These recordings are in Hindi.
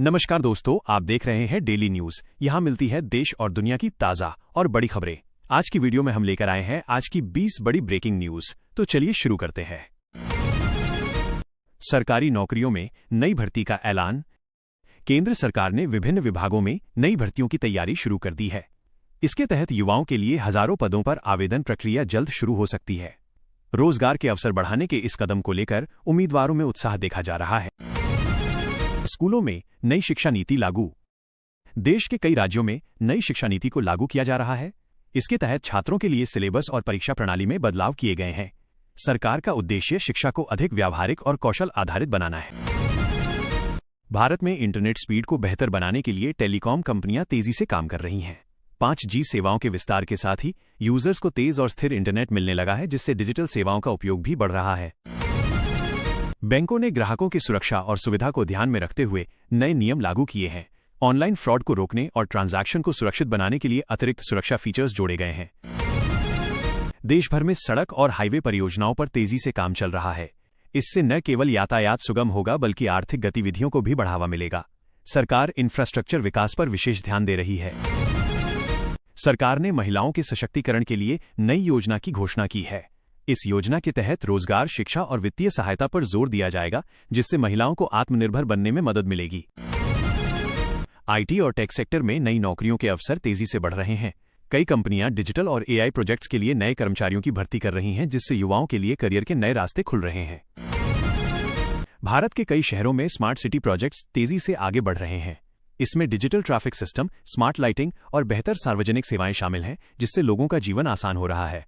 नमस्कार दोस्तों, आप देख रहे हैं डेली न्यूज। यहां मिलती है देश और दुनिया की ताजा और बड़ी खबरें। आज की वीडियो में हम लेकर आए हैं आज की 20 बड़ी ब्रेकिंग न्यूज। तो चलिए शुरू करते हैं। सरकारी नौकरियों में नई भर्ती का ऐलान। केंद्र सरकार ने विभिन्न विभागों में नई भर्तियों की तैयारी शुरू कर दी है। इसके तहत युवाओं के लिए हजारों पदों पर आवेदन प्रक्रिया जल्द शुरू हो सकती है। रोजगार के अवसर बढ़ाने के इस कदम को लेकर उम्मीदवारों में उत्साह देखा जा रहा है। स्कूलों में नई शिक्षा नीति लागू। देश के कई राज्यों में नई शिक्षा नीति को लागू किया जा रहा है। इसके तहत छात्रों के लिए सिलेबस और परीक्षा प्रणाली में बदलाव किए गए हैं। सरकार का उद्देश्य शिक्षा को अधिक व्यावहारिक और कौशल आधारित बनाना है। भारत में इंटरनेट स्पीड को बेहतर बनाने के लिए टेलीकॉम कंपनियां तेजी से काम कर रही हैं। 5G सेवाओं के विस्तार के साथ ही यूजर्स को तेज और स्थिर इंटरनेट मिलने लगा है, जिससे डिजिटल सेवाओं का उपयोग भी बढ़ रहा है। बैंकों ने ग्राहकों की सुरक्षा और सुविधा को ध्यान में रखते हुए नए नियम लागू किए हैं। ऑनलाइन फ्रॉड को रोकने और ट्रांजैक्शन को सुरक्षित बनाने के लिए अतिरिक्त सुरक्षा फीचर्स जोड़े गए हैं। देश भर में सड़क और हाईवे परियोजनाओं पर तेजी से काम चल रहा है। इससे न केवल यातायात सुगम होगा बल्कि आर्थिक गतिविधियों को भी बढ़ावा मिलेगा। सरकार इंफ्रास्ट्रक्चर विकास पर विशेष ध्यान दे रही है। सरकार ने महिलाओं के सशक्तिकरण के लिए नई योजना की घोषणा की है। इस योजना के तहत रोजगार, शिक्षा और वित्तीय सहायता पर जोर दिया जाएगा, जिससे महिलाओं को आत्मनिर्भर बनने में मदद मिलेगी। IT और टेक सेक्टर में नई नौकरियों के अवसर तेजी से बढ़ रहे हैं। कई कंपनियां डिजिटल और AI प्रोजेक्ट्स के लिए नए कर्मचारियों की भर्ती कर रही हैं, जिससे युवाओं के लिए करियर के नए रास्ते खुल रहे हैं। भारत के कई शहरों में स्मार्ट सिटी प्रोजेक्ट्स तेजी से आगे बढ़ रहे हैं। इसमें digital traffic system, smart lighting और बेहतर सार्वजनिक सेवाएं शामिल हैं, जिससे लोगों का जीवन आसान हो रहा है।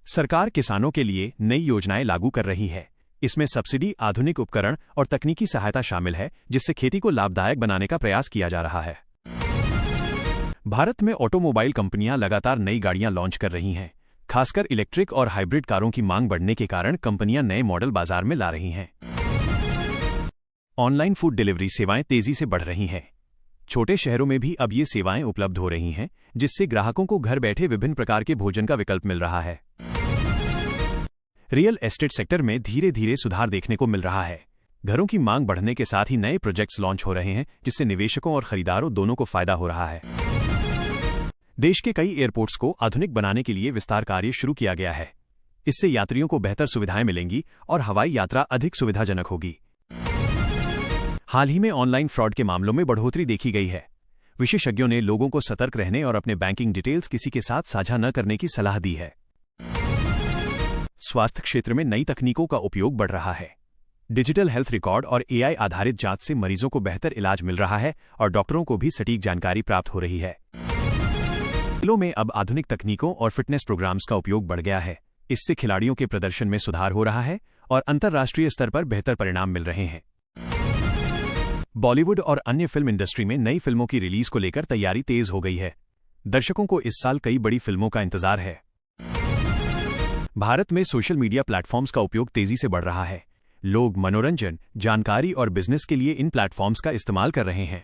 सरकार किसानों के लिए नई योजनाएं लागू कर रही है। इसमें सब्सिडी, आधुनिक उपकरण और तकनीकी सहायता शामिल है, जिससे खेती को लाभदायक बनाने का प्रयास किया जा रहा है। भारत में ऑटोमोबाइल कंपनियां लगातार नई गाड़ियां लॉन्च कर रही हैं। खासकर इलेक्ट्रिक और हाइब्रिड कारों की मांग बढ़ने के कारण कंपनियां नए मॉडल बाजार में ला रही हैं। ऑनलाइन फूड डिलीवरी सेवाएं तेजी से बढ़ रही हैं। छोटे शहरों में भी अब ये सेवाएं उपलब्ध हो रही हैं, जिससे ग्राहकों को घर बैठे विभिन्न प्रकार के भोजन का विकल्प मिल रहा है। रियल एस्टेट सेक्टर में धीरे धीरे सुधार देखने को मिल रहा है। घरों की मांग बढ़ने के साथ ही नए प्रोजेक्ट्स लॉन्च हो रहे हैं, जिससे निवेशकों और खरीदारों दोनों को फायदा हो रहा है। देश के कई एयरपोर्ट्स को आधुनिक बनाने के लिए विस्तार कार्य शुरू किया गया है। इससे यात्रियों को बेहतर सुविधाएं मिलेंगी और हवाई यात्रा अधिक सुविधाजनक होगी। हाल ही में ऑनलाइन फ्रॉड के मामलों में बढ़ोतरी देखी गई है। विशेषज्ञों ने लोगों को सतर्क रहने और अपने बैंकिंग डिटेल्स किसी के साथ साझा न करने की सलाह दी है। स्वास्थ्य क्षेत्र में नई तकनीकों का उपयोग बढ़ रहा है। डिजिटल हेल्थ रिकॉर्ड और AI आधारित जांच से मरीजों को बेहतर इलाज मिल रहा है और डॉक्टरों को भी सटीक जानकारी प्राप्त हो रही है। खेलों में अब आधुनिक तकनीकों और फिटनेस प्रोग्राम्स का उपयोग बढ़ गया है। इससे खिलाड़ियों के प्रदर्शन में सुधार हो रहा है और अंतर्राष्ट्रीय स्तर पर बेहतर परिणाम मिल रहे हैं। बॉलीवुड और अन्य फिल्म इंडस्ट्री में नई फिल्मों की रिलीज को लेकर तैयारी तेज हो गई है। दर्शकों को इस साल कई बड़ी फिल्मों का इंतजार है। भारत में सोशल मीडिया प्लेटफॉर्म्स का उपयोग तेजी से बढ़ रहा है। लोग मनोरंजन, जानकारी और बिजनेस के लिए इन प्लेटफॉर्म्स का इस्तेमाल कर रहे हैं।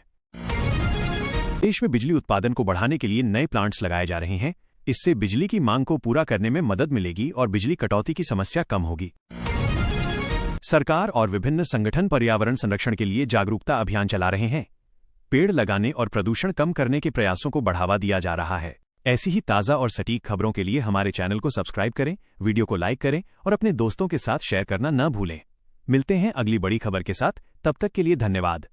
देश में बिजली उत्पादन को बढ़ाने के लिए नए प्लांट्स लगाए जा रहे हैं। इससे बिजली की मांग को पूरा करने में मदद मिलेगी और बिजली कटौती की समस्या कम होगी। सरकार और विभिन्न संगठन पर्यावरण संरक्षण के लिए जागरूकता अभियान चला रहे हैं। पेड़ लगाने और प्रदूषण कम करने के प्रयासों को बढ़ावा दिया जा रहा है। ऐसी ही ताज़ा और सटीक खबरों के लिए हमारे चैनल को सब्सक्राइब करें, वीडियो को लाइक करें और अपने दोस्तों के साथ शेयर करना न भूलें। मिलते हैं अगली बड़ी खबर के साथ, तब तक के लिए धन्यवाद।